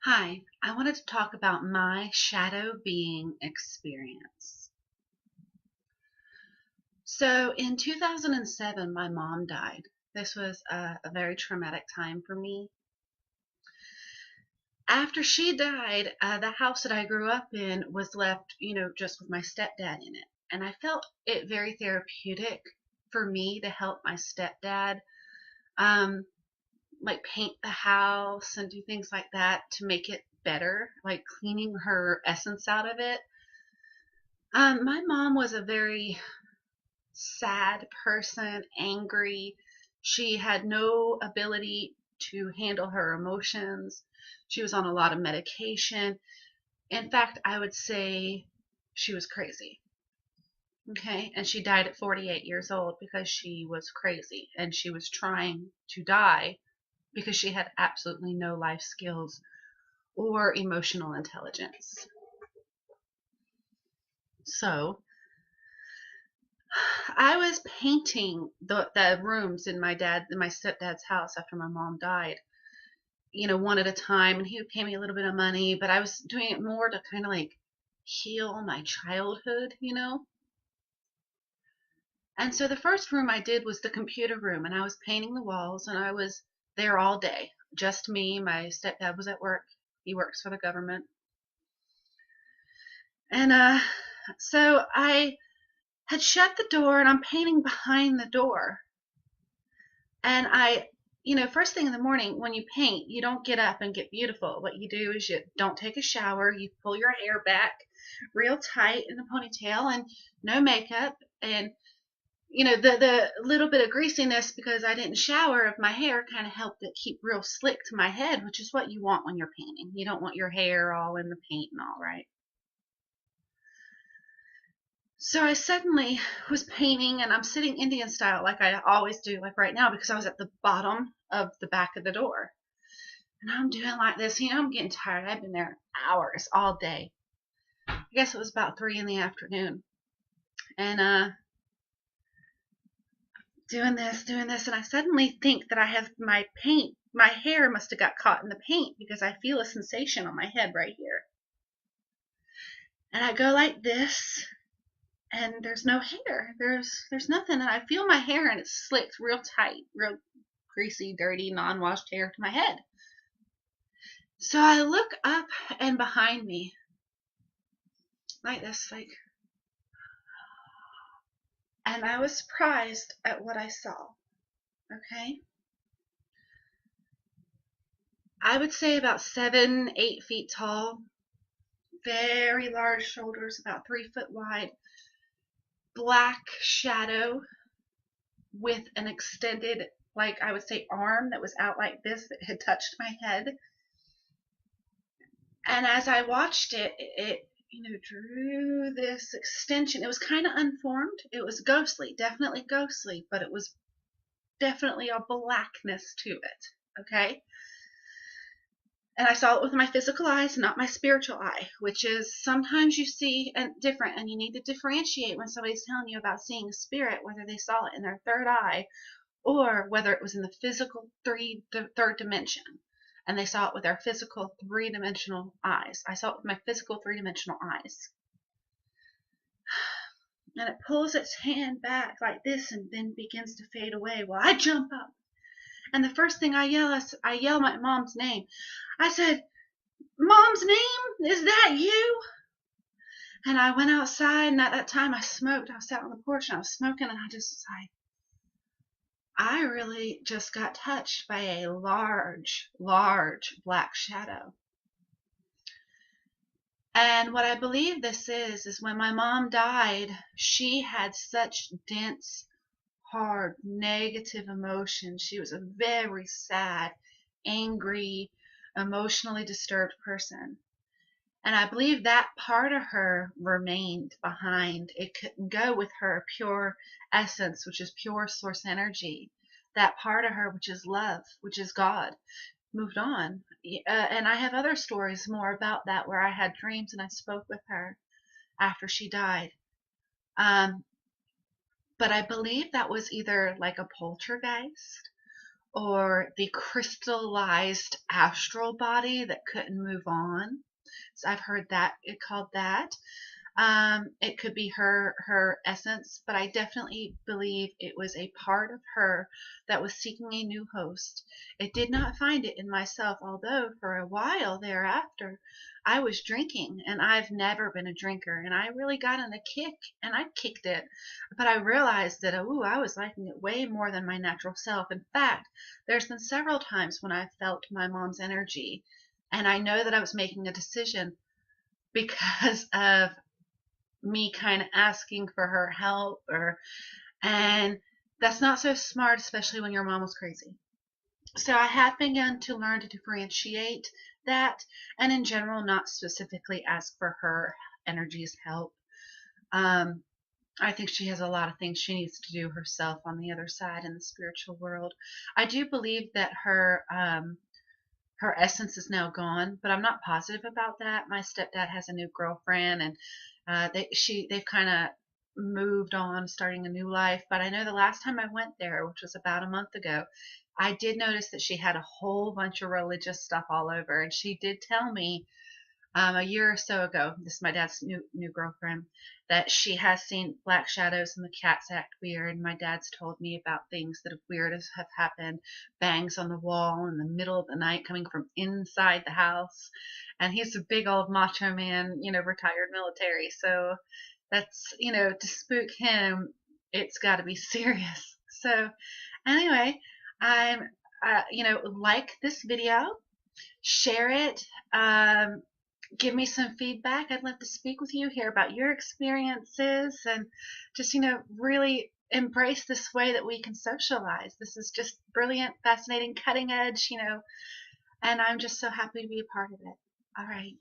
Hi, I wanted to talk about my shadow being experience. So in 2007, my mom died. This was a very traumatic time for me. After she died, the house that I grew up in was left, just with my stepdad in it. And I felt it very therapeutic for me to help my stepdad, um, like paint the house and do things like that to make it better, like cleaning her essence out of it. My mom was a very sad person, angry. She had no ability to handle her emotions. She was on a lot of medication. In fact, I would say she was crazy. Okay. And she died at 48 years old because she was crazy and she was trying to die because she had absolutely no life skills or emotional intelligence. So I was painting the rooms in my stepdad's house after my mom died, one at a time, and he would pay me a little bit of money, but I was doing it more to kind of like heal my childhood. And so the first room I did was the computer room, and I was painting the walls, and I was there all day, just me. My stepdad was at work. He works for the government. And so I had shut the door, and I'm painting behind the door. And first thing in the morning when you paint, you don't get up and get beautiful. What you do is you don't take a shower, you pull your hair back real tight in a ponytail and no makeup. And, the little bit of greasiness because I didn't shower of my hair kind of helped it keep real slick to my head, which is what you want when you're painting. You don't want your hair all in the paint and all, right? So I suddenly was painting and I'm sitting Indian style like I always do, like right now, because I was at the bottom of the back of the door. And I'm doing like this. I'm getting tired. I've been there hours all day. I guess it was about 3 in the afternoon. And doing this, and I suddenly think that I have my hair must have got caught in the paint because I feel a sensation on my head right here. And I go like this, and there's no hair. There's nothing, and I feel my hair, and it's slicked real tight, real greasy, dirty, non-washed hair to my head. So I look up and behind me, like this, like, and I was surprised at what I saw. Okay. I would say about 7, 8 feet tall, very large shoulders, about 3 foot wide, black shadow with an extended, like I would say, arm that was out like this that had touched my head. And as I watched it drew this extension. It was kind of unformed. It was ghostly, definitely ghostly, but it was definitely a blackness to it. Okay. And I saw it with my physical eyes, not my spiritual eye, which is sometimes you see different, and you need to differentiate when somebody's telling you about seeing a spirit, whether they saw it in their third eye or whether it was in the physical third dimension, and they saw it with their physical three-dimensional eyes. I saw it with my physical three-dimensional eyes. And it pulls its hand back like this and then begins to fade away. Well, I jump up, and the first thing I yell my mom's name. I said, "Mom's name, is that you?" And I went outside, and at that time I smoked. I was sat on the porch and I was smoking, and I just was like, I really just got touched by a large, large black shadow. And what I believe this is when my mom died, she had such dense, hard, negative emotions. She was a very sad, angry, emotionally disturbed person. And I believe that part of her remained behind. It couldn't go with her pure essence, which is pure source energy. That part of her, which is love, which is God, moved on. And I have other stories more about that where I had dreams and I spoke with her after she died. Um, but I believe that was either like a poltergeist or the crystallized astral body that couldn't move on. So I've heard that it called that. It could be her essence, but I definitely believe it was a part of her that was seeking a new host. It did not find it in myself, although for a while thereafter I was drinking, and I've never been a drinker, and I really got on a kick, and I kicked it. But I realized that, oh, I was liking it way more than my natural self. In fact, there's been several times when I felt my mom's energy, and I know that I was making a decision because of me kind of asking for her help, or and that's not so smart, especially when your mom was crazy. So I have begun to learn to differentiate that, and in general not specifically ask for her energy's help. um, I think she has a lot of things she needs to do herself on the other side in the spiritual world. I do believe that her essence is now gone, but I'm not positive about that. My stepdad has a new girlfriend, and they've kind of moved on, starting a new life. But I know the last time I went there, which was about a month ago, I did notice that she had a whole bunch of religious stuff all over, and she did tell me a year or so ago, this is my dad's new girlfriend, that she has seen black shadows and the cats act weird. And my dad's told me about things that have weird have happened, bangs on the wall in the middle of the night coming from inside the house. And he's a big old macho man, retired military. So that's, to spook him, it's got to be serious. So anyway, I'm, like this video, share it. Give me some feedback. I'd love to speak with you, hear about your experiences, and just, really embrace this way that we can socialize. This is just brilliant, fascinating, cutting edge, and I'm just so happy to be a part of it. All right.